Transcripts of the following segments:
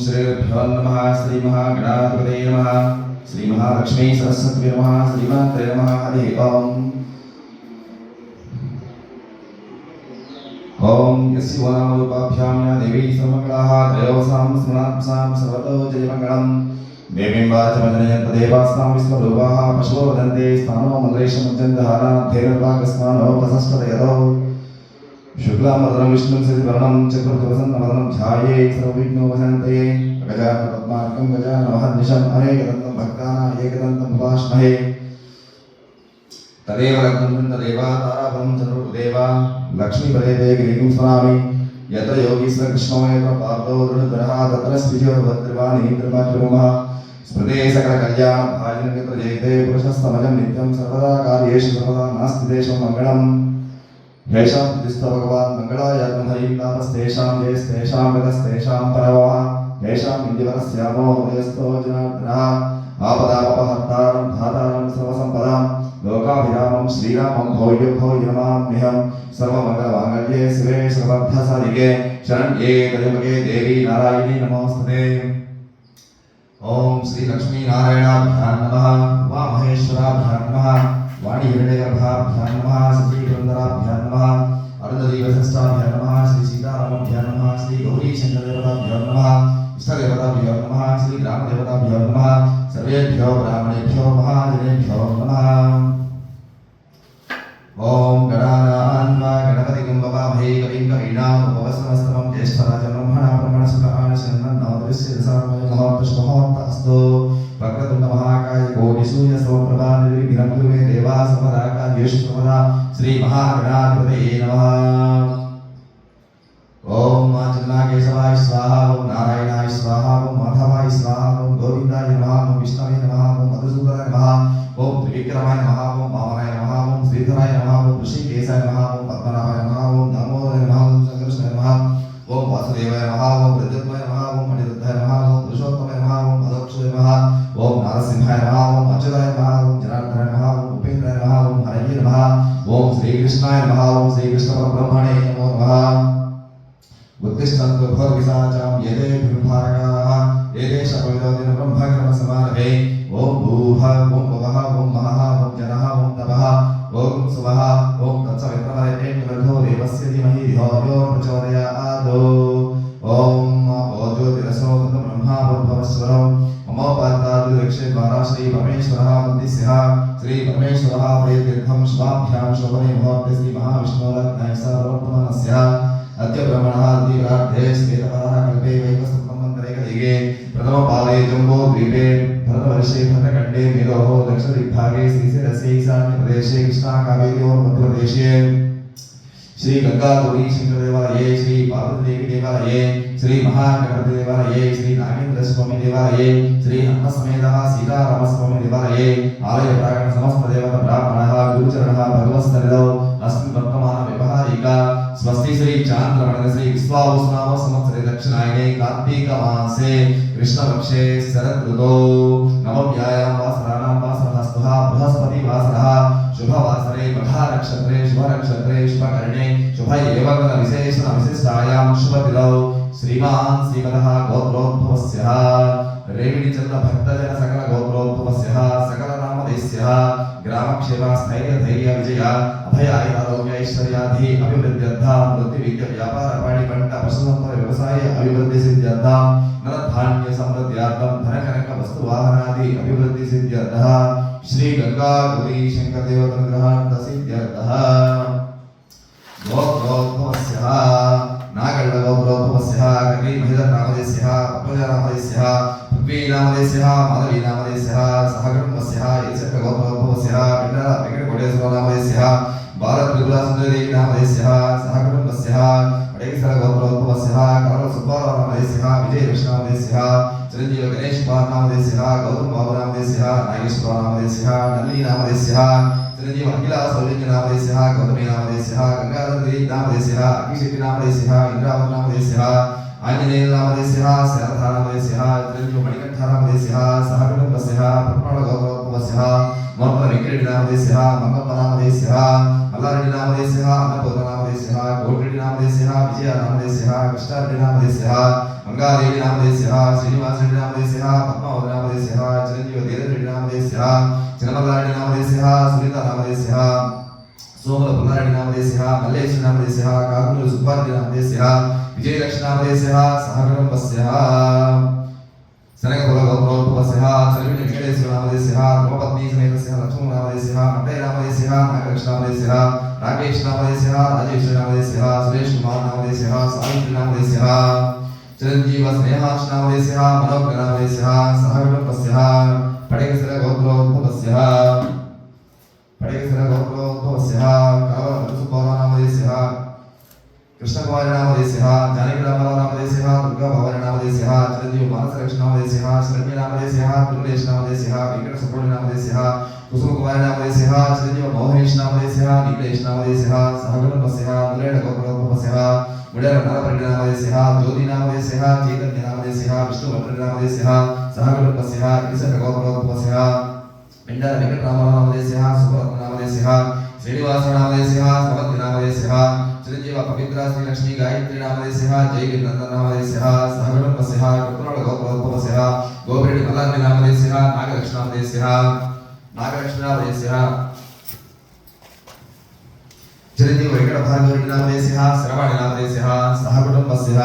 श्रीभ्यो नमः श्री महागणाधिपतये नमः श्री महालक्ष्मी सरस्वती नमः श्रीमात्रे नमः हरि ओम यस्य वनामरूपाभ्यां या देवी सर्वमङ्गलाः त्रयोसां स्मरांसां सर्वतो जयमङ्गलम् देवीं वाचमजनयन्तदेवास्तां विश्वरूपाः पशवो वदन्ते स्थानो मल्लेशमुच्चन्दहाराद्धेर्वागस्मानो प्रशस्तदयतो शुक्लांबरधरं विष्णुं शशिवर्णं चतुर्भुजप्रसन्नवदनं ध्यायेत् सर्वविघ्नोपशान्तये गजाननपद्मार्कं गजाननमहर्निशम् अनेकदन्तं भक्तानां एकदन्तं उपास्महे तदेव लग्नं तदेवा ताराबलं चतुर्देवा लक्ष्मीपदे ते गिरिं स्मरामि यत्र योगीश्वर कृष्णोमेव पार्थो दृढग्रहा तत्र स्थितियो भद्रवाणी त्रिमात्रिमः स्मृते सकलकल्याण भाजनमित्र जयते पुरुषस्तमजं नित्यं सर्वदा कार्येषु सर्वदा नास्ति देशं मङ्गलम् हेषां तिष्ठ भगवान् मङ्गलायात्महरिं नामस्तेषां जयस्तेषां गतस्तेषां परवः हेषां इन्दिवरस्यामो हृदयस्थो जनार्दनः आपदामपहर्तारं धातारं सर्वसम्पदां लोकाभिरामं श्रीरामं भूयो भूयो नमाम्यहं सर्वमङ्गलमाङ्गल्ये शिवे सर्वार्थसाधिके शरण्ये त्र्यम्बके देवी नारायणी नमोस्तुते। ओम श्री लक्ष्मी नारायणाभ्यां नमः उमामहेश्वराभ्यां नमः वाणीहिरण्यगर्भाभ्यां नमः सचीवृन्दराभ्यां नमः अरुन्धतीवशिष्टाभ्यां नमः श्री सीतारामाभ्यां नमः श्री गौरीशङ्करदेवताभ्यां नमः इष्टदेवताभ्यो नमः श्री ग्रामदेवताभ्यो नमः सर्वेभ्यो ब्राह्मणेभ्यो महाजनेभ्यो नमः। ओम गणानां गणपतिं ववामहे कविं कवीनाम् उपवसनस्तमं ज्येष्ठराजं ब्रह्मणा ब्रह्मणस्पदानशन्नोदृश्यसामयमहोत्तशुभहोत्तस्तु वक्रतुण्डमहाकाय कोटिसूर्यसमप्रभा निर्विघ्नं कुरु मे देवा सर्वदा कार्येषु सर्वदा श्री महागणाधिपतये नमः। ओम चन्द्रकेशवाय स्वाहा ओम नारायणाय स्वाहा ओम माधवाय स्वाहा ओम गोविन्दाय नमः ओम विष्णवे नमः ओम मधुसूदनाय नमः ओम त्रिविक्रमाय नमः ओम वामनाय नमः ओम श्रीधराय नमः ओम ऋषिकेशाय नमः ओम पद्मनाभाय नमः ओम दामोदराय नमः ओम संकर्षणाय नमः ओम वासुदेवाय नमः ओम प्रद्युम्नाय नमः ओम अनिरुद्धाय नमः ओम पुरुषोत्तमाय नमः ओम अदक्षाय नमः ओम नारसिंहाय नमः ओम अच्युताय नमः ओम जनार्दनाय नमः ओम उपेन्द्राय नमः ओम हरये नमः ओम श्रीकृष्णाय नमः ओम श्रीकृष्णपरब्रह्मणे नमो नमः। उत्तिष्ठन्तु भोर्विसाचां येते विभागाः येते शपविदोदिन ब्रह्मकर्मसमारभे ओम भूः ओम भवः ओम महः ओम जनः ओम तपः ओम सुवः ओम तत्सवित्रवरेण्यवधो देवस्य धीमहि धियो यो प्रचोदयात् ओम ज्योतिरसो ब्रह्मा भूर्भुवस्वरो ममोपात्तात् दक्षिणद्वारा श्री परमेश्वरः मुद्दिस्यः श्री परमेश्वरः प्रेतीर्थं शुभाभ्यां शोभने मुहूर्ते श्री महाविष्णोरत्नाय सर्वोत्तमस्य अद्य ब्रह्मणः दिव्यार्धे श्वेतपरः कल्पे वैवस्वतमन्त्रे कलिगे प्रथमपादे जम्बोद्वीपे भरतवर्षे भरतखण्डे मेरोः दक्षिणदिग्भागे श्रीशैलस्य ईशान्यप्रदेशे कृष्णाकावेर्योः मध्यप्रदेशे श्री गंगा गौरी शंकर देवालये श्री पार्वती देवी देवालये श्री महागणपति देवालये श्री नागेंद्र स्वामी देवालये श्री हनुमसमेतः सीतारामस्वामी देवालये आलय प्रांगण समस्त देवता ब्राह्मणः गुरुचरणः भगवत्सनिधौ अस्मिन् वर्तमान व्यवहारिका स्वस्ति श्री चांद्रमणि श्री विश्वावसुनाम संवत्सरे दक्षिणायने कार्तिक मासे कृष्णपक्षे शरद ऋतौ नवम्यायां वासराणां वासरस्तुः बृहस्पति वासरः शुभवासरे मघा नक्षत्रे शुभनक्षत्रे शुभकर्णे शुभ एवं विशेषण विशिष्टायां शुभतिथौ श्रीमान् श्रीमतः गोत्रोद्भवस्यः रेविडिचन्द्र भक्तजन सकल गोत्रोद्भवस्यः सकल नामधेयस्यः ग्रामक्षेम स्थैर्य धैर्य विजय अभय आरोग्य ऐश्वर्यादि अभिवृद्ध्यर्थं वृत्ति विद्या व्यापार वाणि पंट पशुसंपद व्यवसाय अभिवृद्धि सिद्ध्यर्थं नरधान्य समृद्ध्यर्थं धनकनक वस्तु वाहनादि अभिवृद्धि सिद्ध्यर्थं श्री गंगा गौरी शंकर देवतानुग्रहार्थ सिद्ध्यर्थः गोत्रोद्भवस्यः नागल्ल गोत्रोद्भवस्यः कवी महिधर नामधेयस्यः पद्मजा नामधेयस्यः पृथ्वी नामधेयस्यः माधवी नामधेयस्यः सहकुटुम्बस्यः यशक गोत्रोद्भवस्यः वेंकटकोटेश्वर नामधेयस्यः भारत त्रिपुरा सुंदरी देवी नामधेयस्यः सहकुटुम्बस्यः वडेसर गोत्रोद्भवस्यः करल सुब्बाराव नामधेयस्यः विजय कृष्ण नामधेयस्यः चिरंजीव गणेश कुमार नामधेयस्यः गौतम बाबू नामधेयस्यः नागेश्वर नामधेयस्यः नलिनी नामधेयस्यः चिरंजीव अखिला सौलिंग नामधेयस्यः गौतमी नामधेयस्यः गंगाधर दिलीप नामधेयस्यः अखिशेट्टी नामधेयस्यः इंद्रावत नामधेयस्यः आंजनेय नामधेयस्यः शरथा नामधेयस्यः चिरंजीव मणिकंठ नामधेयस्यः सहकुटुम्बस्यः पद्मनाभ गोत्रोद्भवस्यः मोहन वेंकटेश नामधेयस्यः मंगल नामधेयस्यः మల్లారెడ్డి నామదేశః అన్నపూర్ణ నామదేశః కోటిరెడ్డి నామదేశః విజయ నామదేశః కృష్ణారెడ్డి నామదేశః మంగారెడ్డి నామదేశః శ్రీనివాసరెడ్డి నామదేశః పద్మావతి నామదేశః చిరంజీవి ధీరెడ్డి నామదేశః చిన్నమల్లారెడ్డి నామదేశః సునీత నామదేశః సోమల పుల్లారెడ్డి నామదేశః మల్లేశ్వరి నామదేశః కాకునూరు సుబ్బారెడ్డి నామదేశః విజయలక్ష్మి నామదేశః సహగణపస్యః శనగపుల గోత్రోద్భవస్యః చలివిడి వెంకటేశ్వర నామదేశః ధర్మపత్ని సమేతస్యః లక్ష్మణ నామదేశః మట్టయ్య నామదేశః నాగకృష్ణ నామదేశః రాకేష్ నామదేశః రాజేశ్వరి నామదేశః సురేష్ కుమార్ నామదేశః సావిత్రి నామదేశః చిరంజీవ స్నేహాక్ష నామదేశః మనోజ్ఞ నామదేశః సహగణపస్యః పడేకసర గోత్రోద్భవస్యః కలవర నామదేశః కృష్ణకుమారి నామదేశః జానకి రామారావు నామదేశః దుర్గా భవాని నామదేశః చిరంజీవి మానస లక్ష్మి నామదేశః శరణ్య నామదేశః తులలేష్ నామదేశః వెంకట సుబ్రహ్మణ్య నామదేశః కుసుమ కుమారి నామదేశః చిరంజీవి మోహనేష్ నామదేశః నీలేష్ నామదేశః సహగణపస్యః ములేడ గోత్రోద్భవస్యః ముడేర నరపరెడ్డి నామదేశః జ్యోతి నామదేశః చైతన్య నామదేశః విష్ణువర్ధన నామదేశః సహగణపస్యః ఈశ్వర గోత్రోద్భవస్యః పిండార వెంకటరామారావు నామదేశః సుబ్రహ్మణ్య నామదేశః శ్రీనివాస నామదేశః సమర్థి నామదేశః చిరంజీవ పవిత్ర శ్రీ లక్ష్మీ గాయత్రి నామదేశః జయగిరి నందన నామదేశః సహగణపస్యః కుత్రాల గోత్రోద్భవస్యః గోపిరెడ్డి మల్లారెడ్డి నామదేశః నాగలక్ష్మి నామదేశః చిరంజీవ వెంకట భార్గవరెడ్డి నామదేశః శ్రవణి నామదేశః సహగణపస్యః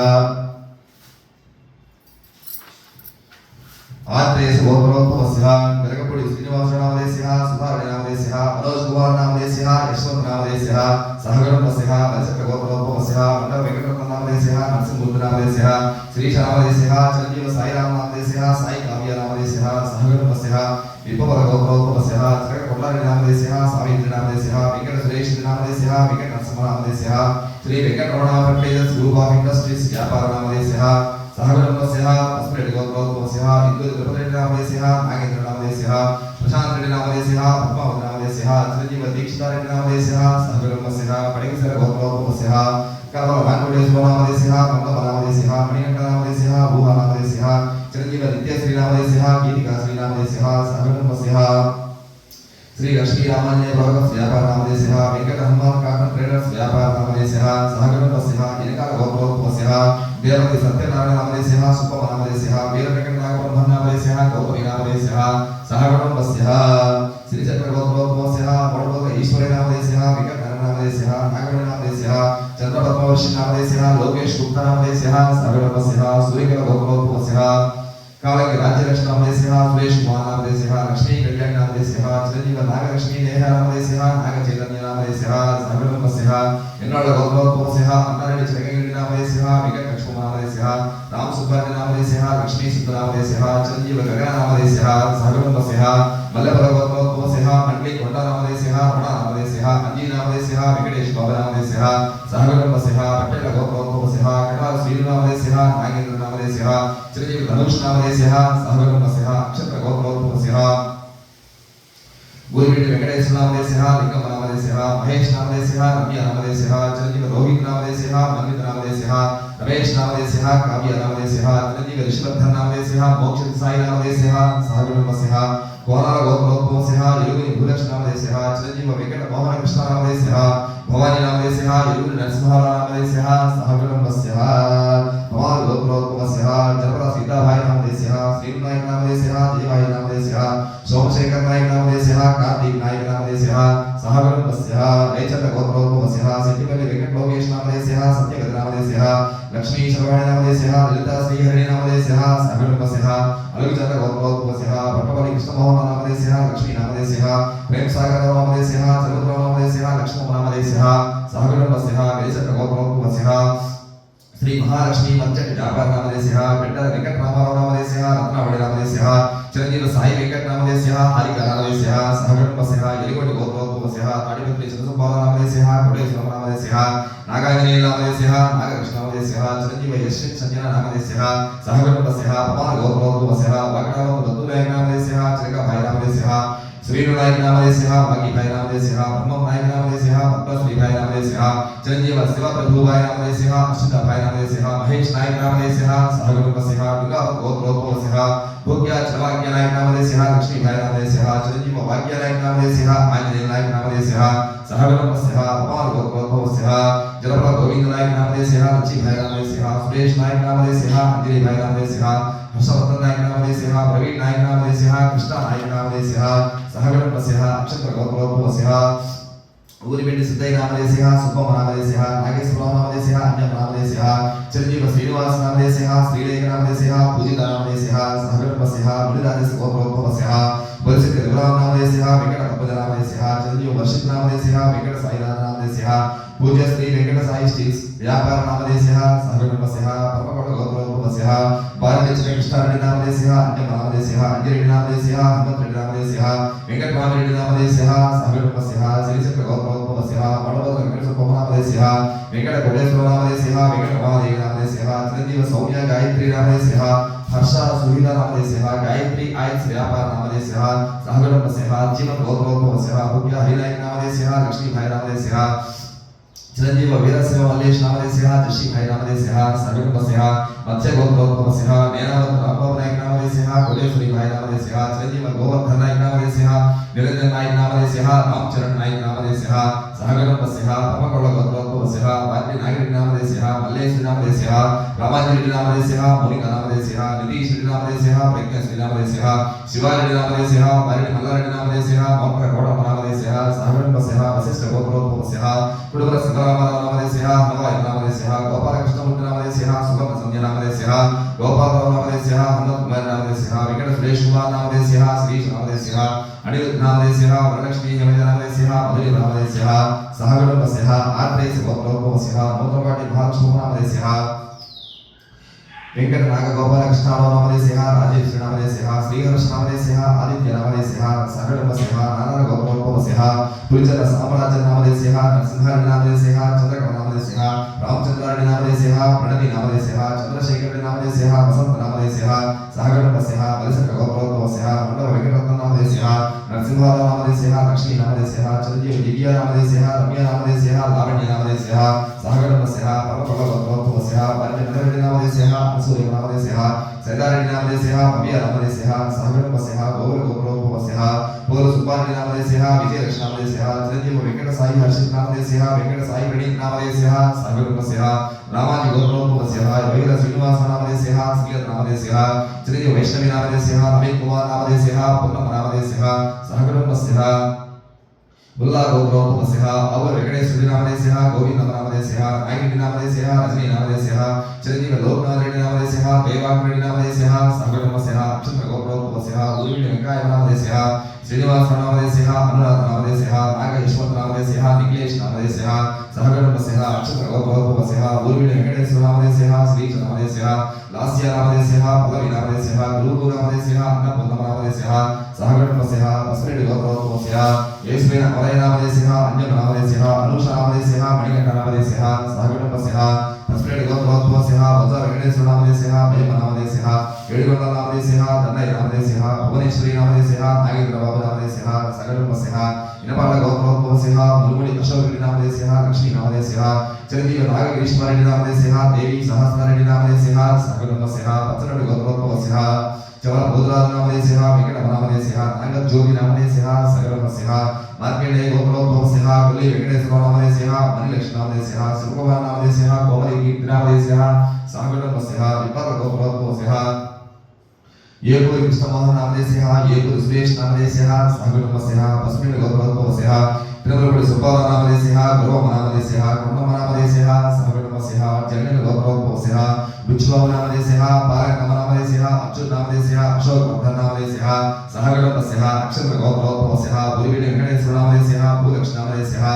ఆత్రేయ గోత్రోద్భవస్యః వెలగపూడి శ్రీనివాస నామదేశః సుధారెడ్డి నామదేశః మనోజ్ కుమార్ నామదేశః యశ్వంత్ నామదేశః సహగణపస్యః వలసక గోత్రోద్భవస్యః మండల వెంకటరత్న నామదేశః నరసింహమూర్తి నామదేశః శ్రీశ నామదేశః చిరంజీవ సాయిరామ నామదేశః సాయి కావ్య నామదేశః సహగణపస్యః విపవర గోత్రోద్భవస్యః చిరక కొల్లారెడ్డి నామదేశః సావిత్రి నామదేశః వెంకట సురేష్ నామదేశః వెంకట నరసింహ నామదేశః Sri Venkataramana fertilizers group of industries వ్యాపార నామదేశః సహగణపస్యః పసుపురెడ్డి గోత్రోద్భవస్యః ఇందూరి తిరుపతిరెడ్డి నామదేశః నాగేంద్ర నామదేశః ప్రశాంత్ రెడ్డి నామదేశః పద్మావతి నామదేశః చిరంజీవ దీక్షితారెడ్డి నామదేశః సహగణపస్యః పడిగిసర గోత్రోద్భవస్యః కలవర వెంకటేశ్వర నామదేశః మంగళ నామదేశః మణికంఠ నామదేశః భూహ నామదేశః చిరంజీవ నిత్యశ్రీ నామదేశః గీతికా శ్రీ నామదేశః సహగణపస్యః శ్రీ లక్ష్మీ రామాంజనేయ బ్రోకర్స్ వ్యాపార నామదేశః వెంకట హనుమాన్ కాటన్ ట్రేడర్స్ వ్యాపార నామదేశః సహగణపస్యః ఇనకాల గోత్రోద్భవస్యః దేవతి సత్యనారాయణ నామదేశః సుబ్బమ్మ నామదేశః వీర వెంకట నాగబ్రహ్మ నామదేశః గౌతమి నామదేశః సహగణపస్యః శ్రీ చక్ర గోత్రోద్భవస్యః మోడలోక ఈశ్వరి నామదేశః వెంకట నామదేశః నాగమణి నామదేశః చంద్రపద్మవర్షి నామదేశః లోకేష్ గుప్తా నామదేశః సహగణపస్యః సూర్యకల గోత్రోద్భవస్యః కాళకి రాజ్యలక్ష్మి నామదేశః సురేష్ కుమార్ నామదేశః లక్ష్మీ కళ్యాణి నామదేశః చిరంజీవ నాగలక్ష్మీ నేహ నామదేశః నాగ చైతన్య నామదేశః సహగణపస్యః ఎన్నోళ్ళ గోత్రోద్భవస్యః అన్నారెడ్డి చిరకగిరి నామదేశః వెంకట లక్ష్మణ నామదేశః రామ సుబ్బారెడ్డి నామదేశః లక్ష్మీ సుందర నామదేశః చిరంజీవ గగన నామదేశః సహగణపస్యః మల్లెపర గోత్రోద్భవస్యః మండలి కొండ నామదేశః రమణ నామదేశః అంజీ నామదేశః వెంకటేష్ బాబు నామదేశః సహగణపస్యః పట్టెల గోత్రోద్భవస్యః కటాల శ్రీను నామదేశః నాగేంద్ర నామదేశః చిరంజీవి ధనుష్ నామదేశః సహగణపస్యః నక్షత్ర గోత్రోద్భవస్యః గురిరెడ్డి వెంకటేశ్వర నామదేశః లింగమ నామదేశః మహేష్ నామదేశః రమ్య నామదేశః చిరంజీవి రోహిత్ నామదేశః మన్విత నామదేశః రమేష్ నామదేశః కావ్య నామదేశః చిరంజీవి రిషివర్ధన్ నామదేశః మోక్షిత సాయి నామదేశః సహగణపస్యః కోనాల గోత్రోద్భవస్యః యోగిని భూలక్ష్మి నామదేశః చిరంజీవ వెంకట మోహన కృష్ణ నామదేశః భవాని నామదేశః యోగిని నరసింహారావు నామదేశః సహగణపస్యః పవాల్ గోత్రోద్భవస్యః జనపద సీతాభాయి నామదేశః శ్రీను నాయక్ నామదేశః జయభాయి నామదేశః సోమశేఖర్ నాయక్ నామదేశః కార్తీక్ నాయక్ నామదేశః సహగణపస్యః రేచంద్ర గోత్రోద్భవస్యః సిద్ధిపల్లి వెంకట లోకేష్ నామదేశః సత్యగత నామదేశః లక్ష్మీ శర్వాణి నామదేశః లలితా శ్రీహరి నామదేశః సహగణపస్యః అలుగుచంద్ర గోత్రోద్భవస్యః పట్టపల్లి కృష్ణమోహన నామదేశః లక్ష్మీ నామదేశః ప్రేమ్ సాగర నామదేశః చంద్రరావు నామదేశః లక్ష్మణ నామదేశః సహగణపస్యః రేచంద్ర గోత్రోద్భవస్యః శ్రీ మహాలక్ష్మి మంచటి వ్యాపార నామదేశః పెండల వెంకట రామారావు నామదేశః రత్నావళి నామదేశః చిరంజీవ సాయి వెంకట నామదేశః హారిక నామదేశః సహగణపస్యః ఎలిగొండి గోత్రోద్భవస్యః తాడిపత్రి చంద్రసుబ్బాల నామదేశః కోటేశ్వర నామదేశః నాగాంజనేయ నామదేశః నాగకృష్ణ నామదేశః చిరంజీవ యశ్విత్ సంజన నామదేశః సహగణపస్యః పవన గోత్రోద్భవస్యః వాకడావతు దత్తునాయక నామదేశః చిరకభాయి నామదేశః श्रीनायक नामदेशः भागीभाई नामदेशः ब्रह्म नायक नामदेशः पद्मश्रीभाई नामदेशः चिरंजीव शिव प्रभुभाई नामदेशः अश्विताभाई नामदेशः महेश नायक नामदेशः सहगुणपस्यः दुर्गा गोत्रोद्भवस्यः भोग्य चरवाक्य नायक नामदेशः लक्ष्मीभाई नामदेशः चिरंजीव वाक्य नायक नामदेशः आंजनेय नायक नामदेशः सहगुणपस्यः अपार गोत्रोद्भवस्यः जलप्रभा गोविंद नायक नामदेशः लक्ष्मीभाई नामदेशः सुरेश नायक नामदेशः अंजलिभाई नामदेशः हर्षवर्धन नायक नामदेशः प्रवीण नायक नामदेशः कृष्ण नायक नामदेशः सहगणपस्यः अक्षत्र गोत्रोद्भवस्यः ऊरिबेड्डि सिद्धయ్య नामदेशः सुब्बम्म नामदेशः नागेश्वरराव नामदेशः अन्यम नामदेशः चिरंजीव श्रीनिवास नामदेशः श्रीलेख नामदेशः पूजिता नामदेशः सहगणपस्यः मुनिराजस्य गोत्रोद्भवस्यः परिचित रघुराम नामदेशः वेंकट कपज नामदेशः चिरंजीव वर्षित नामदेशः वेंकट साईनाथ नामदेशः पूज्य श्री वेंकट साई स्टील्स व्यापार नामदेशः सहगणपस्यः परमकोट गोत्रोद्भवस्यः भारतीय कृष्णारेड्डी नामदेशः अन्यम नामदेशः अंजरेड्डी नामदेशः हनुमत रेड्डी नामदेशः वेंकटरामरेड्डी नामदेशः सहगणपस्यः श्रीचक्र गोत्रोद्भवस्यः वडवद वेंकट सुब्बम्म नामदेशः वेंकट कोटेश्वर नामदेशः वेंकट महादेव नामदेशः चिरंजीव सौम्य गायत्री नामदेशः हर्ष सुविधा नामदेशः गायत्री आयत्स व्यापार नामदेशः सहगणपस्यः जीवन गोत्रोद्भवस्यः भूप्य हरिनायक नामदेशः लक्ष्मीभाई नामदेशः चिरंजीव वीरसेव मल्लेश नामदेशः जशीभाई नामदेशः सहगणपस्यः मत्स्य गोत्रोद्भवस्यः नेनावत रामबाबु नायक नामदेशः कोटेश्वरीभाई नामदेशः चिरंजीव गोवर्धन नायक नामदेशः निरंजन नायक नामदेशः रामचरण नायक नामदेशः सहगणपस्यः परमकोट गोत्रोद्भवस्यः वाल्मी नायक नामदेशः मल्लेश नामदेशः रामांजलि नामदेशः मोनिका नामदेशः नितीश नामदेशः प्रज्ञश्री नामदेशः शिवारेड्डी नामदेशः वारेड्डी मल्लारेड्डी नामदेशः मोहन कोडम नामदेशः सहगणपस्यः वशिष्ठ गोत्रोद्भवस्यः कुडुबर सिद्धरामराव नामदेशः नवाय नामदेशः गोपालकृष्णमूर्ति नामदेशः सुगम संजय नामदेशः गोपालराव नामदेशः हनुमत कुमार नामदेशः वेंकट सुरेश कुमार नामदेशः श्रीश नामदेशः अनिरुद्ध नामदेशः वरलक्ष्मी हेमंत नामदेशः मधुरी नामदेशः सहगणपस्यः आत्रेय गोत्रोद्भवस्यः नूतनपाटी महालक्ष्मी नामदेशः वेंकट नाग गोपालकृष्णराव नामदेशः राजेश नामदेशः श्रीहर्ष नामदेशः आदित्य नामदेशः सहगणपस्यः नाना गोत्रोद्भवस्यः पुलिचर साम्राज्य नामदेशः नरसिंहारेड्डी नामदेशः चंद्रकला नामदेशः रामचंद्रारेड्डी नामदेशः प्रणति नामदेशः चंद्रशेखर नामदेशः वसंत नामदेशः सहगणपस्यः बलिसक गोत्रोद्भवस्यः मंडल वेंकटरत्न नामदेशः नरसिंहाराव नामदेशः लक्ष्मी नामदेशः चिरंजीव दिव्या नामदेशः रम्या नामदेशः लावण्य नामदेशः सहगणपस्यः परमकोट गोत्रोद्भवस्यः भारतीय नामदेशः सूर्य नामदेशः सैदारेड्डी नामदेशः भव्य नामदेशः सहगणपस्यः गौर गोत्रोद्भवस्यः पूर्व सुब्बारेड्डी नामदेशः विजयलक्ष्मी नामदेशः चिरंजीव वेंकट साई हर्षित नामदेशः वेंकट साई प्रणीत नामदेशः सहगणपस्यः रामाजी गोत्रोद्भवस्यः योगेन्द्र श्रीनिवास नामदेशः श्रीलत नामदेशः चिरंजीव वैष्णवी नामदेशः नवीन कुमार नामदेशः पूर्णम नामदेशः सहगणपस्यः बुल्ला गोत्रोद्भवस्यः अवर वेंकटेश्वरी नामदेशः गोविंद नामदेशः नायकरेड्डी नामदेशः रजनी नामदेशः चिरंजीव लोकनाथ रेड्डी नामदेशः देवांग रेड्डी नामदेशः सहगणपस्यः अक्षत्र गोत्रोद्भवस्यः उर्विणी वेंकटाय नामदेशः श्रीनिवास नामदेशः अनुराध नामदेशः नाग यशवंत नामदेशः निखिलेश नामदेशः सहगणपस्यः अक्षत्र गोत्रोद्भवस्यः उर्विणी वेंकटेश्वर नामदेशः श्रीच नामदेशः लास्य नामदेशः पल्लवी नामदेशः गुरुगु नामदेशः अन्नपूर्णम नामदेशः सहगणपस्यः अस्मिन् गोत्रोद्भवस्यः येस्मिन् अमरय नामदेशः अन्यम नामदेशः अनुषा नामदेशः मणिकण्ठ नामदेशः सहगणपस्यः अस्मिन् गोत्रोद्भवस्यः वज्र वेंकटेश्वर नामदेशः भीम नामदेशः येडुगొండ नामदेशः दन्नय नामदेशः भुवनेश्वरी नामदेशः नागेंद्र बाबू नामदेशः सहगणपस्यः इनपाल गोत्रोद्भवस्यः मुलुमुडी अशोक रेड्डी नामदेशः लक्ष्मी नामदेशः चिरंजीव नागगिरीश्वररेड्डी नामदेशः देवी सहस्रारेड्डी नामदेशः सहगणपस्यः पచ్చरेड्डी गोत्रोद्भवस्यः चवल बोधराज नामदेशः वेंकट नामदेशः नागद ज्योति नामदेशः सहगणपस्यः मार्केंडेय गोत्रोद्भवस्यः कुल्ली वेंकटेश्वर नामदेशः मणिलक्ष्मी नामदेशः शिवकुमार नामदेशः कोमली कीर्ति नामदेशः सहगणपस्यः विपद गोत्रोद्भवस्यः येपुरी कृष्णमोहन नामदेशः येपुरी सुरेश नामदेशः सहगणपस्यः पस्मिन् गोत्रोद्भवस्यः तिरुमलपुरी सुब्बाराव नामदेशः गुरुवम नामदेशः कुंडम नामदेशः सहगणपस्यः जगन गोत्रोद्भवस्यः बिच्छुबाबु नामदेशः पारकम नामदेशः अच्युत नामदेशः अशोक वर्धन नामदेशः सहगणपस्यः अक्षत्र गोत्रोद्भवस्यः बुरिविडी वेंकटेश्वर नामदेशः भूलक्ष्मी नामदेशः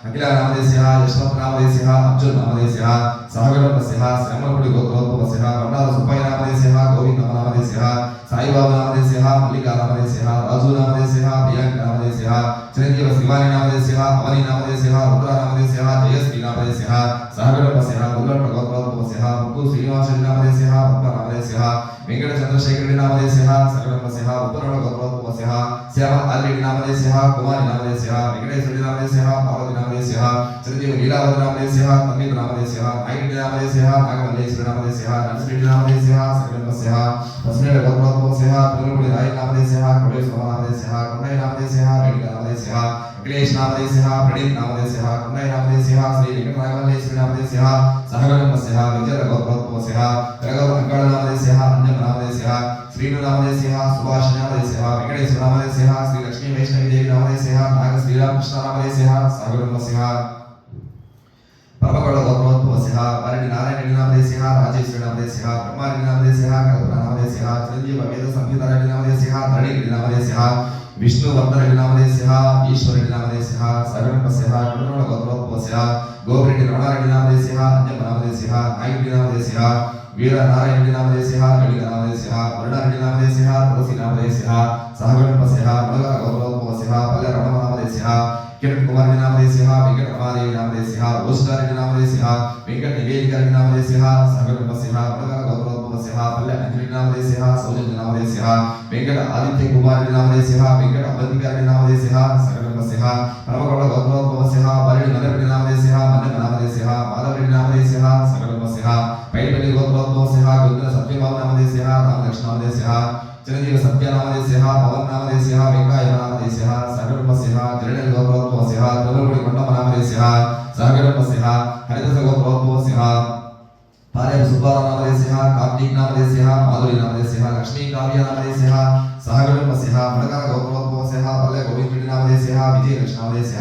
अखिल नामदेशः यशवंत नामदेशः अच्युत नामदेशः सहगणपस्यः श्यामलपुरी गोत्रोद्भवस्यः बंडार सुब्बಯ್య नामदेशः गोविंद नामदेशः సాయిబాబా నామదేశ మల్లికా నామదేశ రాజు నామదేశ ప్రియాంక నామదేశ చిరంజీవ శివాని నామదేశ అవని నామదేశ రుద్ర నామదేశ జయశ్రీ నామదేశ సహగణపశ ఉల్లట గోత్రోద్భవశ ముక్కు శ్రీనివాస నామదేశ పద్మ నామదేశ వెంకట చంద్రశేఖర నామదేశ సహగణపశ ఉపరణ గోత్రోద్భవశ శ్యామ ఆదిరెడ్డి నామదేశ కుమారి నామదేశ వెంకటేశ్వరి నామదేశ పార్వతి నామదేశ చిరంజీవ లీలావతి నామదేశ తన్విత నామదేశ నాయకుడి నామదేశ నాగమల్లేశ్వరి నామదేశ నరసింహరెడ్డి నామదేశ సహగణపశ పశ్చిమ గోత్రోద్భవశ పిల్లలపూడి రాయ నామదేశ కోటేశ్వర నామదేశ కొండయ్య నామదేశ రేణుక నామదేశ అఖిలేష్ నామదేశ ప్రణీత్ నామదేశ కొండయ్య నామదేశ శ్రీ వెంకటనాగమల్లేశ్వరి నామదేశ సహగణపశ విజయ గోత్రోద్భవశ తెలగవ అంకాళ నామదేశ అంజన నామదేశ శ్రీను నామదేశ సుభాష్ నామదేశ వెంకటేశ్వర నామదేశ శ్రీ లక్ష్మీ వైష్ణవి దేవి నామదేశ నాగ శ్రీరామకృష్ణ నామదేశ సహగణపశ పరమగౌడ గోత్రోద్భవశ పరిడి నారాయణ నామదేశ రాజేశ్వరి నామదేశ బ్రహ్మారెడ్డి నామదేశ కల్పన నామదేశ చిరంజీవ వేద సంహిత రెడ్డి నామదేశ ధరణిరెడ్డి నామదేశ విష్ణువర్ధన్ నామదేశ ఈశ్వరెడ్డి నామదేశ సగణపశ కరుణోడ గోత్రోద్భవశ గోపిరెడ్డి రమణారెడ్డి నామదేశ అంజన నామదేశ నాయుడి నామదేశ వీర నారాయణ నామదేశ గడిగ నామదేశ వరుణారెడ్డి నామదేశ తులసి నామదేశ సహగణపశ మలగర గోత్రోద్భవశ పల్లె రమణ నామదేశ కిరణ్ కుమార్ నామదేశ వెంకట రమాదేవి నామదేశ ఓస్టారెడ్డి నామదేశ వెంకట నివేదిక నామదేశ సహగణపశ మలగర గోత్రోద్భవశ పల్లె అంజలి నామదేశ సౌజన్య నామదేశ వెంకట ఆదిత్య కుమార్ నామదేశ వెంకట అవంతికారి నామదేశ సగణపశ పరమగౌడ గోత్రోద్భవశ పరిడి నగరెడ్డి నామదేశ మన్నె నామదేశ మాధవరెడ్డి నామదేశ సగణపశ పైడిపల్లి గోత్రోద్భవశ గుండ్ర సత్యబాబు నామదేశ రామలక్ష్మణ నామదేశ చిరంజీవి సత్య నామదేశ పవన్ నామదేశ వెంకాయ నామదేశ సగణపశ జిరణి గోత్రోద్భవశ తిరుమలపూడి కొండమ్మ నామదేశ సగణపశ హరిదశ గోత్రోద్భవశ పాలెం సుబ్బారావు నామదేశ కార్తీక్ నామదేశ మాధురి నామదేశ లక్ష్మీ కావ్య నామదేశ సహగణపశ మడకర గోత్రోద్భవశ పల్లె గోవిందుడి నామదేశ విజయలక్ష్మి నామదేశ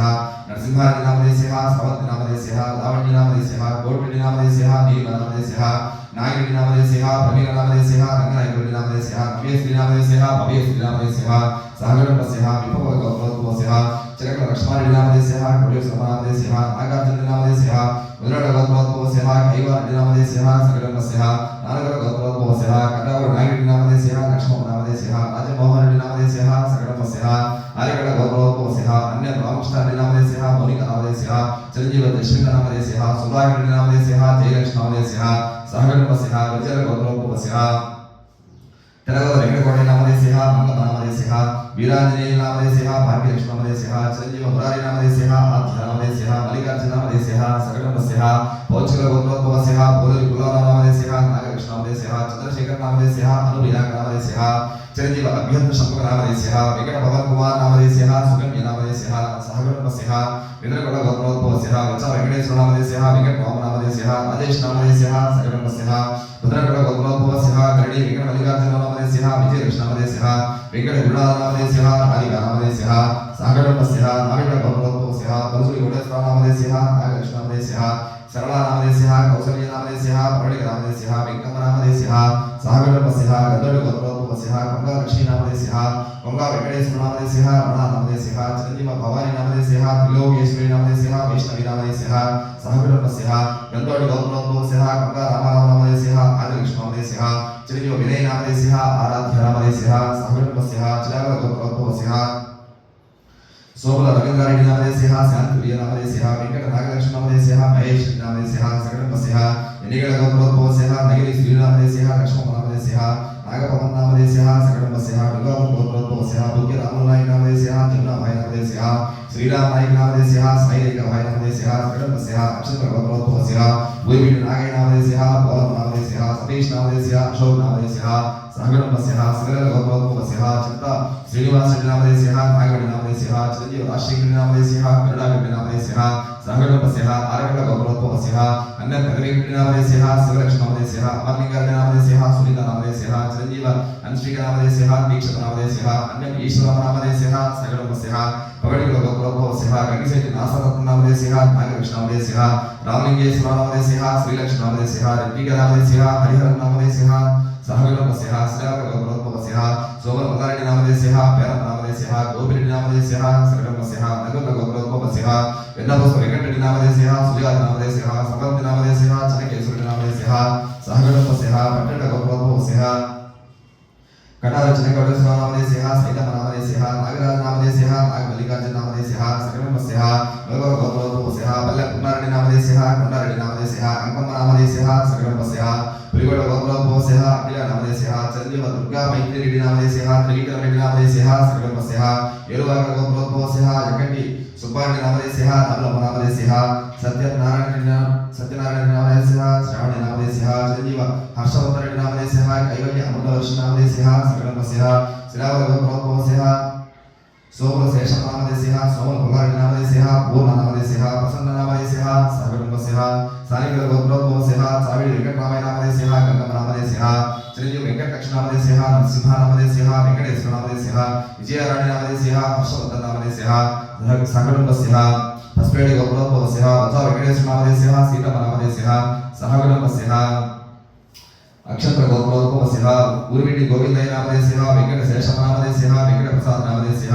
నరసింహారెడ్డి నామదేశ స్రవంతి నామదేశ లావణ్య నామదేశ కోటిరెడ్డి నామదేశ నీల నామదేశ నాగిరెడ్డి నామదేశ ప్రమీల నామదేశ రంగనాయకుడి నామదేశ నవ్యశ్రీ నామదేశ భవ్యశ్రీ నామదేశ సహగణపశ విభవ గోత్రోద్భవశ చిరకల లక్ష్మారెడ్డి నామదేశ కోటేశ్వర నామదేశ నాగార్జున నామదేశ ఉదరడ గోత్రోద్భవశ కైవారెడ్డి నామదేశ సగణపశ నానగర గోత్రోద్భవశ కటావర నాగిరెడ్డి నామదేశ లక్ష్మణ నామదేశ రాజమోహన్ రెడ్డి నామదేశ సగణపశ ఆరిగడ గోత్రోద్భవశ అన్య రామకృష్ణారెడ్డి నామదేశ మౌనిక నామదేశ చిరంజీవ దశరథ నామదేశ సుధాకర్ రెడ్డి నామదేశ జయలక్ష్మి నామదేశ సహగణపశ విజయ గోత్రోద్భవశ తెలగవ వెంకటకోట నామదేశ మంగళ నామదేశ వీరాంజనేయ నామదేశ భాగ్యలక్ష్మి నామదేశ చిరంజీవ మురారి నామదేశ ఆధ్య నామదేశ మల్లికార్జున నామదేశ సగణపశ పౌచల గోత్రోద్భవశ పోలరి కులాల నామదేశ నాగకృష్ణ నామదేశ చంద్రశేఖర్ నామదేశ అనువినాక నామదేశ చిరంజీవ అభ్యంత శంభుక నామదేశ వెంకట పవన్ కుమార్ నామదేశ సుగమ్య నామదేశ సహగణపశ వినరగొడ గోత్రోద్భవశ వచ వెంకటేశ్వర నామదేశ వెంకట వామ నామదేశ రాజేష్ నామదేశ సగణపశ రుద్రగొడ గోత్రోద్భవశ గరడి వెంకట మల్లికార్జున నామదేశ విజయలక్ష్మి నామదేశ వెంకట గురునాథ నామదేశ రాధిక నామదేశ సహగణపశ నావిక గోత్రోద్భవశ పరుసుడి కోటేశ్వర నామదేశ నాగకృష్ణ నామదేశ సరళ నామదేశ కౌసల్య నామదేశ ప్రవళిక నామదేశ వెంకమ్మ నామదేశ సహగణపశ గద్దడి గోత్రోద్భవశ కొంగ లక్ష్మీ నామదేశ కొంగ వెంకటేశ్వర నామదేశ రమణ నామదేశ చిరంజీవ భవాని నామదేశ త్రిలోకేశ్వరి నామదేశ వైష్ణవి నామదేశ సహగణపశ గద్దడి గోత్రోద్భవశ కొంగ రామారావు నామదేశ ఆదిలక్ష్మి నామదేశ చిరంజీవ వినయ నామదేశ ఆరాధ్య నామదేశ సహగణపశ చిరాగ గోత్రోద్భవశ సోమల రవీంద్రారెడ్డి నామదేశ శాంతిప్రియ నామదేశ వెంకట నాగలక్ష్మి నామదేశ మహేష్ నామదేశ సగణపశ ఎన్నికల గోత్రోద్భవశ నగిరి శ్రీ నామదేశ లక్ష్మణ నామదేశ నాగపవన్ నామదేశ సగణపశ దుర్గాపం గోత్రోద్భవశ భుగ్య రామనాయక నామదేశ జమునాభాయ్ నామదేశ శ్రీరామ్ నాయక నామదేశ సాయిరేఖ భాయ్ నామదేశ సగణపశ అక్షర గోత్రోద్భవశ భూమిడి నాగయ్య నామదేశ గౌరవ నామదేశ సతీష్ నామదేశ అశోక్ నామదేశ సహగణపశ సగల గోత్రోద్భవశ చింత శ్రీనివాస నామదేశ నాగడి నామదేశ చిరంజీవ రాజశేఖర నామదేశ కరుణాగడి నామదేశ సహగణపశ ఆరగడ గోత్రోద్భవశ అన్య కగరేగడి నామదేశ శివలక్ష్మి నామదేశ అమర్లింగారెడ్డి నామదేశ సునీత నామదేశ చిరంజీవ అన్శ్రీక నామదేశ దీక్షిత నామదేశ అన్య ఈశ్వర నామదేశ సగణపశ పగడిగల గోత్రోద్భవశ గంగిశెట్టి నాసరత్న నామదేశ నాగకృష్ణ నామదేశ రామలింగేశ్వర నామదేశ శ్రీలక్ష్మి నామదేశ రెడ్డిగ నామదేశ హరిహర నామదేశ సహగణపశ శ్రీరాగ గోత్రోద్భవశ సోమల మల్లారెడ్డి నామదేశ పేరమ నామదేశ గోపిరెడ్డి నామదేశ సగణపశ నగుల గోత్రోద్భవశ వెన్నపూస వెంకటరెడ్డి నామదేశ సుజాత నామదేశ సగంతి నామదేశ చనకేశ్వరుడి నామదేశ సహగణపశ పట్టణ గోత్రోద్భవశ कटारचनकौटस्वानामदेशः सैतमनामदेशः नागराजनामदेशः नागमल्लिकार्जुननामदेशः सकलमस्यः भगवद्गोत्रोद्भवस्यः पल्लकुमारण्यनामदेशः कुण्डारेड्डिनामदेशः अंकम्मनामदेशः सकलमस्यः पुलिगोडगोत्रोद्भवस्यः अखिलनामदेशः चंद्रदेव दुर्गामैत्रिरेड्डिनामदेशः त्रिविक्रमरेड्डिनामदेशः सकलमस्यः येरुवाकगोत्रोद्भवस्यः यकण्डि सुब्बारेड्डिनामदेशः नवलमनामदेशः सत्यनारायणनामदेशः श्रावणनामदेशः चंद्रदेव हर्षवर्धनरेड्डिनामदेशः कैवल्य अमृतवर्षनामदेशः सकलमस्यः श्रीरामगोत्रोद्भवस्यः सोमशेषनामदेशः सोमकुमारनामदेशः पूर्णनामदेशः प्रसन्ननामदेशः सकलमस्यः सानिगोत्रोद्भवस्यः चाविडि वेंकटरामनामदेशः गंगमनामदेशः चिरंजीव वेंकटलक्ष्मीनामदेशः नरसिंहनामदेशः वेंकटेश्वरनामदेशः विजयराणीनामदेशः हर्षवर्धननामदेशः सकलमस्यः हस्पेडि गोत्रोद्भवस्यः वत्सा वेंकटेश्वरनामदेशः सीतमनामदेशः सहगणमस्यः अक्षत्र गोत्रोद्भवस्यः उर्विडि गोविंदयनामदेशः वेंकटशेषनामदेशः वेंकटप्रसादनामदेशः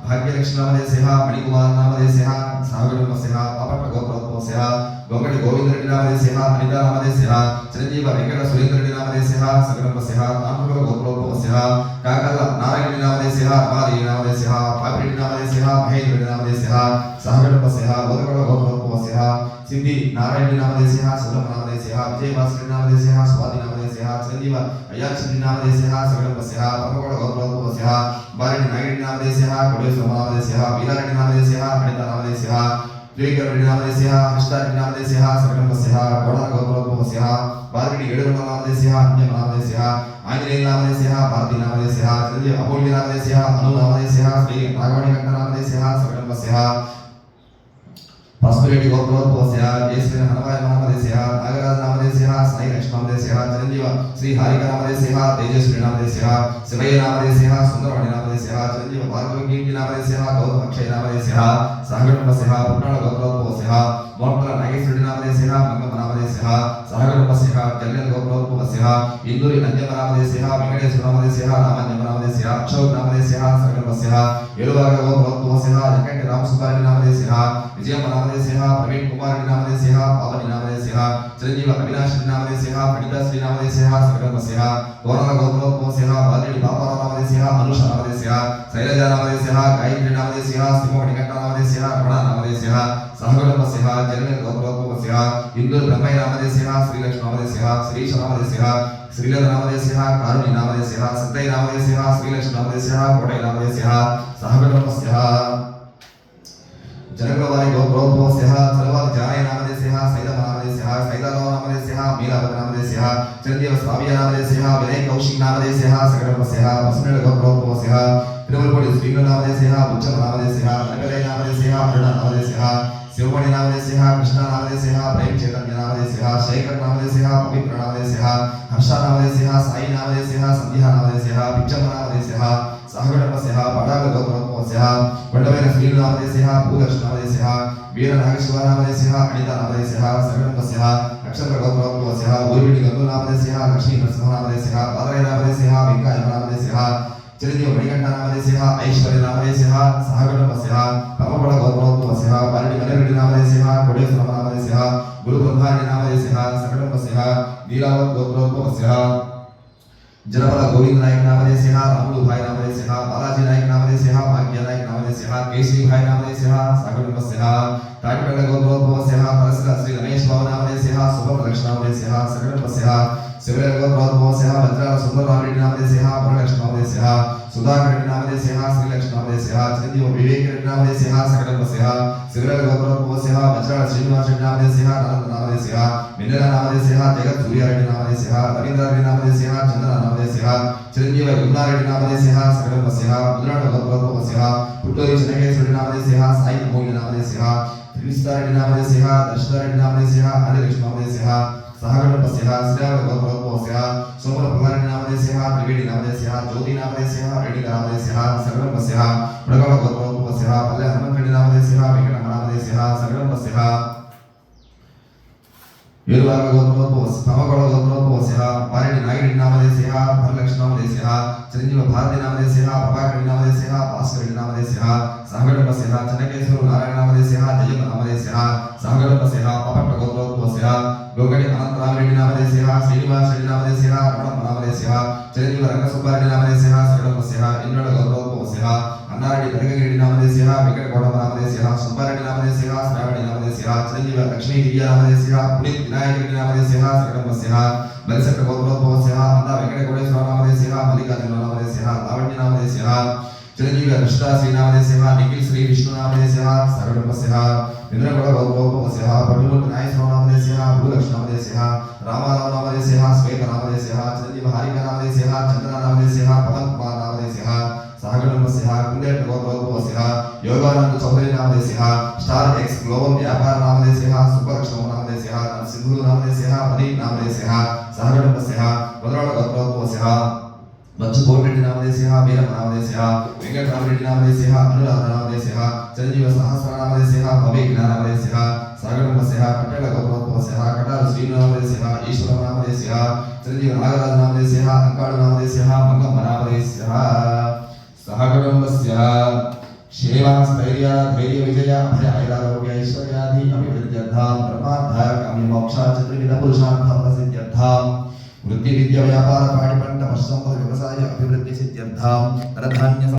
भाग्यलक्ष्मीनामदेशः मणिकुमारनामदेशः सहगणमस्यः पापट्ट गोत्रोद्भवस्यः गोंगडि गोविंदरेड्डिनामदेशः अनितानामदेशः चिरंजीव वेंकट सुरेंद्ररेड्डिनामदेशः सकलमस्यः तांबूर गोत्रोद्भवस्यः काकल नारायणरेड्डिनामदेशः अमादेवीनामदेशः पापिरेड्डिनामदेशः महेंद्ररेड्डिनामदेशः सहगणमस्यः बोधगौड गोत्रोद्भवस्यः सिद्धि नारायणरेड्डिनामदेशः सुलभनामदेशः विजयवासरेड्डिनामदेशः स्वातिनामदेशः चिरंजीव अय्याचरेड्डिनामदेशः सकलमस्यः परमगौड गोत्रोद्भवस्यः बारेड्डि नागरेड्डिनामदेशः कोडेश्वरनामदेशः वीरारेड्डिनामदेशः अनितानामदेशः द्विकरेड्डिनामदेशः हर्षरेड्डिनामदेशः सकलमस्यः कोडगोत्रोद्भवस्यः बारेड्डि येडुमनामदेशः अन्यनामदेशः आंजनेयनामदेशः भारतीनामदेशः चिरंजीव अमूल्यनामदेशः अनुनामदेशः श्री राघवणिकण्ठनामदेशः सकलमस्यः पस्पुरेड्डि गोत्रोद्भवस्यः जयश्री हनुमायनामदेशः नागराजनामदेशः साई लक्ष्मीनामदेशः चिरंजीव श्री हारिकानामदेशः तेजस्वीनामदेशः शिवयनामदेशः सुंदरवाणीनामदेशः चिरंजीव भार्गवकीर्तिनामदेशः गौतमक्षयनामदेशः सहगणमस्यः पुट्टाळ गोत्रोद्भवस्यः मोट्टल नागेश्वरनामदेशः मंगमनामदेशः सहगणमस्यः कल्याण गोत्रोद्भवस्यः इंदूरि नंद्यमनामदेशः वेंकटेश्वरनामदेशः रामन्यमनामदेशः अक्षोभनामदेशः सहगणमस्यः येरुवाग गोत्रोद्भवस्यः जकण्डि रामसुब्बारेड्डिनामदेशः विजयमनामदेशः प्रवीण कुमाररेड्डिनामदेशः पावनिनामदेशः चिरंजीव अविनाशरेड्डिनामदेशः पणिताश्रीनामदेशः सकलमस्यः कोरल गोत्रोद्भवस्यः बालेड्डि बापारावनामदेशः अनुषनामदेशः शैलजानामदेशः गायत्रीनामदेशः सिंहमणिकण्ठनामदेशः रमणानामदेशः सहगणमस्यः जगन्नाथ गोत्रोद्भवस्यः इंदूर ब्रह्मयनामदेशः श्रीलक्ष्मीनामदेशः श्रीशनामदेशः श्रीलनामदेशः कारुणीनामदेशः सिद्धयनामदेशः श्रीलक्ष्मीनामदेशः कोटयनामदेशः सहगणमस्यः जनकवारी गोत्रोद्भवस्यः सर्वाद जायनामदेशः सैतमनामदेशः सैतारामनामदेशः मीरावतनामदेशः चिरंजीव स्वामिनामदेशः विनय कौशिकनामदेशः सकलमस्यः वसुनेल गोत्रोद्भवस्यः तिरुवल्लुवडि श्रीनामदेशः उच्चनामदेशः नगरनामदेशः अरुणनामदेशः शिवमणिनामदेशः कृष्णनामदेशः प्रेम चैतन्यनामदेशः शेखरनामदेशः पवित्रनामदेशः हर्षनामदेशः साईनामदेशः संध्यानामदेशः पिच्चमनामदेशः सहगणमस्यः पडाल गोत्रोद्भवस्यः वडवेन श्रीनामदेशः भूलक्ष्मीनामदेशः वीरनागेश्वरनामदेशः अनितानामदेशः सकलमस्यः नक्षत्र गोत्रोद्भवस्यः ऊर्विडि गंगुनामदेशः लक्ष्मी नरसिंहनामदेशः पादरायनामदेशः वेंकटनामदेशः चिरंजीव मणिकण्ठनामदेशः ऐश्वर्यनामदेशः सहगणमस्यः परमगौड गोत्रोद्भवस्यः बारेड्डि मल्लिरेड्डिनामदेशः कोडेश्वरनामदेशः गुरुब्रह्मरेड्डिनामदेशः सकलमस्यः नीलावत गोत्रोद्भवस्यः जनपद गोविंद नायक नामदेशः रामुलु भाई नामदेशः बालाजी नायक नामदेशः भाग्य नायक नामदेशः केशरी भाई नामदेशः सकलमस्यः ताटिपल्ल गोत्रोद्भवस्यः परसर श्री रमेश बाबू नामदेशः सुब्रह्मण्यनामदेशः सकलमस्यः शिवरेल गोत्रोद्भवस्यः वज्राल सुंदररामरेड्डिनामदेशः वरलक्ष्मीनामदेशः सुधाकररेड्डिनामदेशः श्रीलक्ष्मीनामदेशः चिरंजीव विवेकरेड्डिनामदेशः सकलमस्यः शिवरेल गोत्रोद्भवस्यः वज्राल श्रीनिवासरेड्डिनामदेशः अनंतनामदेशः मिन्नलनामदेशः जगत् सूर्यारेड्डिनामदेशः रवींद्ररेड्डिनामदेशः चंद्रनामदेशः चिरंजीव गुम्नारेड्डिनामदेशः सकलमस्यः मुद्राळ गोत्रोद्भवस्यः पुट्टूरि चन्नकेश्वरेड्डिनामदेशः साई अमूल्यनामदेशः त्रिविस्तारेड्डिनामदेशः दर्शनारेड्डिनामदेशः आदिलक्ष्मीनामदेशः सहगणमस्यः श्रीराम गोत्रोद्भवस्यः सोमल प्रभारेड्डिनामदेशः त्रिवेणीनामदेशः ज्योतिनामदेशः रेड्डिनामदेशः सकलमस्यः प्रगल गोत्रोद्भवस्यः पल्ले हनुमंतरेड्डिनामदेशः वेंकटरमणामदेशः सकलमस्यः येरुवाग गोत्रोद्भवस्य पमगोळ गोत्रोद्भवस्य पारेडि नागिरेड्डि नामधेयस्य भरलक्ष्मी नामधेयस्य चिरंजीव भारती नामधेयस्य प्रभाकरेड्डि नामधेयस्य भास्करेड्डि नामधेयस्य सहगणपस्य चन्नकेश्वर नारायण नामधेयस्य जयंत नामधेयस्य सहगणपस्य पपट्ट गोत्रोद्भवस्य गोगडि अनंतरामरेड्डि नामधेयस्य श्रीनिवास रेड्डि नामधेयस्य रमणप्प नामधेयस्य चिरंजीव रंगसुब्बारेड्डि नामधेयस्य सहगणपस्य इंद्रड गोत्रोद्भवस्य अन्नारेड्डि कनकगिरि नामधेयस्य वेंकटगौडम नामधेयस्य सुब्बारेड्डि नामधेयस्य श्रावणी नामधेयस्य चिरंजीव लक्ष्मी गिरिया नामधेयस्य पुनीत विनायक रेड्डि नामधेयस्य सहगणपस्य बलसट्ट गोत्रोद्भवस्य अन्ना वेंकटगौडेश्वर नामधेयस्य मल्लिकार्जुन नामधेयस्य लावण्य नामधेयस्य चिरंजीव कृष्णा श्री नामधेयस्य निखिल श्री विष्णु नामधेयस्य सहगणपस्य इंद्रगौड गोत्रोद्भवस्य पटुमूर्ति नागेश्वर नामधेयस्य भूलक्ष्मी नामधेयस्य रामाराव नामधेयस्य श्वेत नामधेयस्य चिरंजीव हारिका नामधेयस्य चंद्र नामधेयस्य पवन कुमार नामधेयस्य सहगणपस्य कुंडेट गोत्रोद्भवस्य योगानंद चौधरी नामधेयस्य स्टार एक्स ग्लोबल व्यापार नामधेयस्य सुब्बलक्ष्मी नामधेयस्य सिंधु नामधेयस्य प्रदीप नामधेयस्य सहगणपस्य वदराळ गोत्रोद्भवस्य बच्चुकोटेड्डि नामधेयस्य वीरप्प नामधेयस्य वेंकटरामरेड्डि नामधेयस्य अनुराध नामधेयस्य चिरंजीव सहस्र नामधेयस्य भवेक नामधेयस्य सहगणपस्य पट्टेल गोत्रोद्भवस्य कटार श्रीनु नामधेयस्य ईश्वर नामधेयस्य चिरंजीव नागराज नामधेयस्य अंकाळु नामधेयस्य मंगम्म नामधेयस्य सहगणपस्य सेवा स्थैर्य धैर्य विजय अभय ऐरारोग्य ऐश्वर्यादि अभिवृद्ध्यर्थं ब्रह्मार्थ काम्य मोक्ष चतुर्विध पुरुषार्थ प्रसिद्ध्यर्थं वृत्ति विद्या व्यापार पाणि पंड पशु संपद व्यवसाय अभिवृद्धि सिद्ध्यर्थं धनधान्य